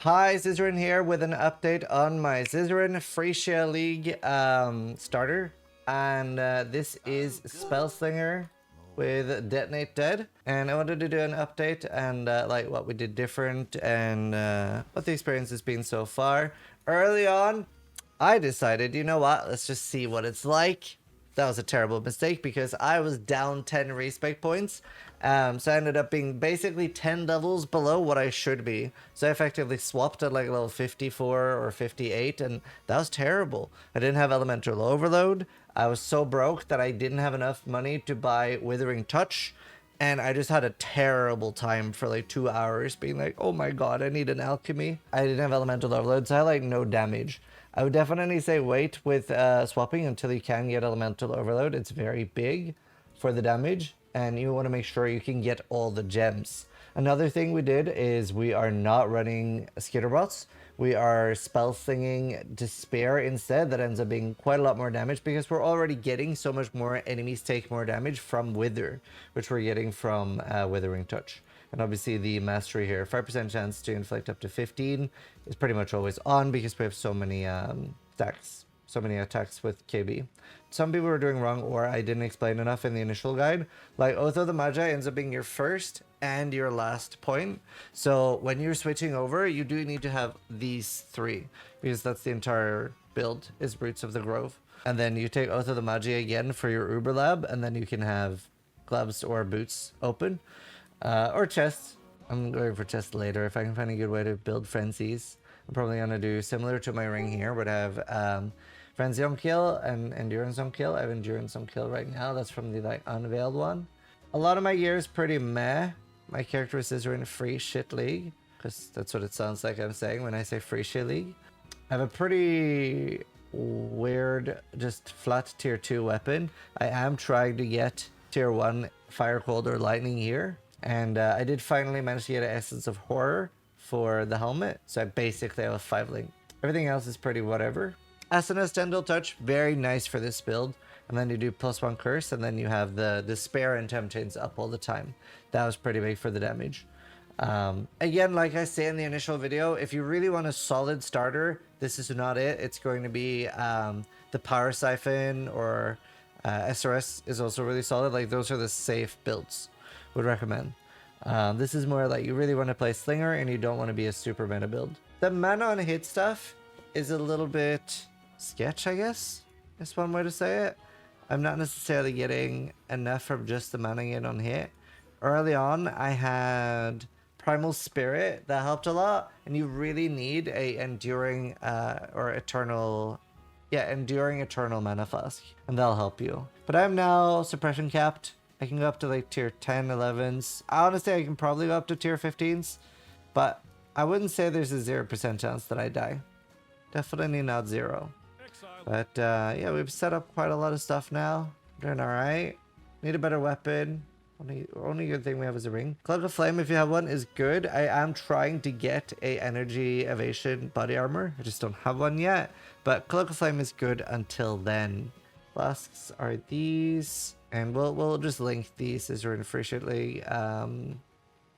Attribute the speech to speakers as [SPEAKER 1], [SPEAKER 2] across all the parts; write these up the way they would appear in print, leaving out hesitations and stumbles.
[SPEAKER 1] Hi, Zizaran here with an update on my Zizaran Phrecia League starter. And this is Spellslinger with Detonate Dead. And I wanted to do an update and like what we did different and what the experience has been so far. Early on, I decided, you know what, let's just see what it's like. That was a terrible mistake because I was down 10 respect points. So I ended up being basically 10 levels below what I should be. So I effectively swapped at like level 54 or 58, and that was terrible. I didn't have elemental overload. I was so broke that I didn't have enough money to buy Withering Touch. And I just had a terrible time for like 2 hours being like, oh my god, I need an alchemy. I didn't have elemental overload, so I had like no damage. I would definitely say wait with swapping until you can get elemental overload. It's very big for the damage, and you want to make sure you can get all the gems. Another thing we did is we are not running skitterbots. We are spell slinging despair instead. That ends up being quite a lot more damage because we're already getting so much more enemies take more damage from wither, which we're getting from withering touch. And obviously the mastery here, 5% chance to inflict up to 15 is pretty much always on because we have so many attacks. So many attacks with KB. Some people were doing wrong, or I didn't explain enough in the initial guide. Like Oath of the Maji ends up being your first and your last point. So when you're switching over, you do need to have these three because that's the entire build is Roots of the Grove. And then you take Oath of the Maji again for your Uber Lab, and then you can have gloves or boots open. Or chests. I'm going for chests later if I can find a good way to build frenzies. I'm probably going to do similar to my ring here, but I have frenzy on kill and endurance on kill. I have endurance on kill right now. That's from the like unveiled one. A lot of my gear is pretty meh. My characteristics are in a free shit league, because that's what it sounds like I'm saying when I say free shit league. I have a pretty weird, just flat tier 2 weapon. I am trying to get tier 1 fire, cold, or lightning here. And I did finally manage to get an Essence of Horror for the helmet. So I basically have a 5 link. Everything else is pretty whatever. Ascendancy Touch, very nice for this build. And then you do +1 curse, and then you have the despair and temptations up all the time. That was pretty big for the damage. Again, like I say in the initial video, if you really want a solid starter, this is not it. It's going to be the Power Siphon or SRS is also really solid. Like those are the safe builds. Would recommend. This is more like you really want to play Slinger and you don't want to be a super meta build. The mana on hit stuff is a little bit sketch, I guess. That's one way to say it. I'm not necessarily getting enough from just the mana in on hit. Early on, I had Primal Spirit that helped a lot, and you really need a enduring or eternal, enduring eternal mana flask, and that'll help you. But I'm now suppression capped. I can go up to like tier 10, 11s. Honestly, I can probably go up to tier 15s, but I wouldn't say there's a 0% chance that I die. Definitely not 0.
[SPEAKER 2] Exile.
[SPEAKER 1] But yeah, we've set up quite a lot of stuff now. Doing alright. Need a better weapon. Only good thing we have is a ring. Cloak of Flame, if you have one, is good. I am trying to get a energy evasion body armor. I just don't have one yet. But Cloak of Flame is good until then. Flasks are these. And we'll just link these as we're in Phrecia League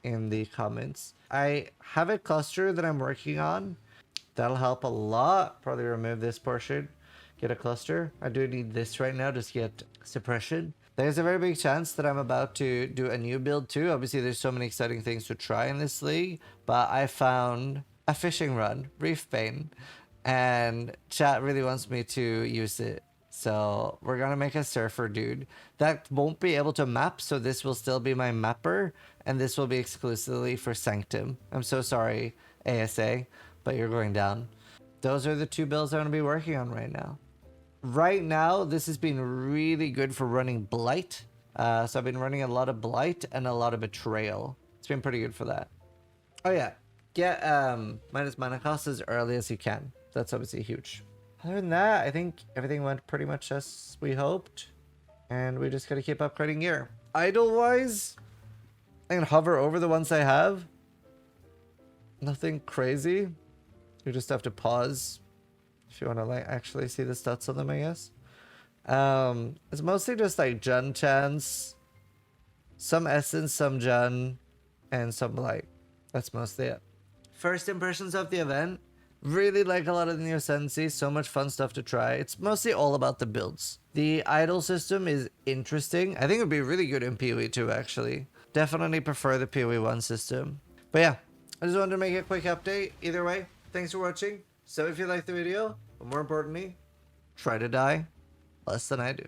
[SPEAKER 1] in the comments. I have a cluster that I'm working on. That'll help a lot. Probably remove this portion. Get a cluster. I do need this right now. Just get suppression. There's a very big chance that I'm about to do a new build too. Obviously, there's so many exciting things to try in this league. But I found a fishing run, Reef Bane. And chat really wants me to use it. So we're gonna make a surfer dude that won't be able to map, so this will still be my mapper, and this will be exclusively for Sanctum. I'm so sorry, ASA, but you're going down. Those are the two builds I'm gonna be working on right now. Right now, this has been really good for running Blight. So I've been running a lot of Blight and a lot of Betrayal. It's been pretty good for that. Oh yeah, get minus mana cost as early as you can. That's obviously huge. Other than that, I think everything went pretty much as we hoped. And we just gotta keep upgrading gear. Idle-wise, I can hover over the ones I have. Nothing crazy. You just have to pause if you want to like actually see the stats on them, I guess. It's mostly just like Jun chance, some essence, some Jun, and some light. That's mostly it. first impressions of the event. Really like a lot of the new ascendancy. So much fun stuff to try. It's mostly all about the builds. The idol system is interesting. I think it would be really good in PoE 2 actually. Definitely prefer the PoE 1 system. But yeah, I just wanted to make a quick update. Either way, thanks for watching. So if you liked the video, but more importantly, try to die less than I do.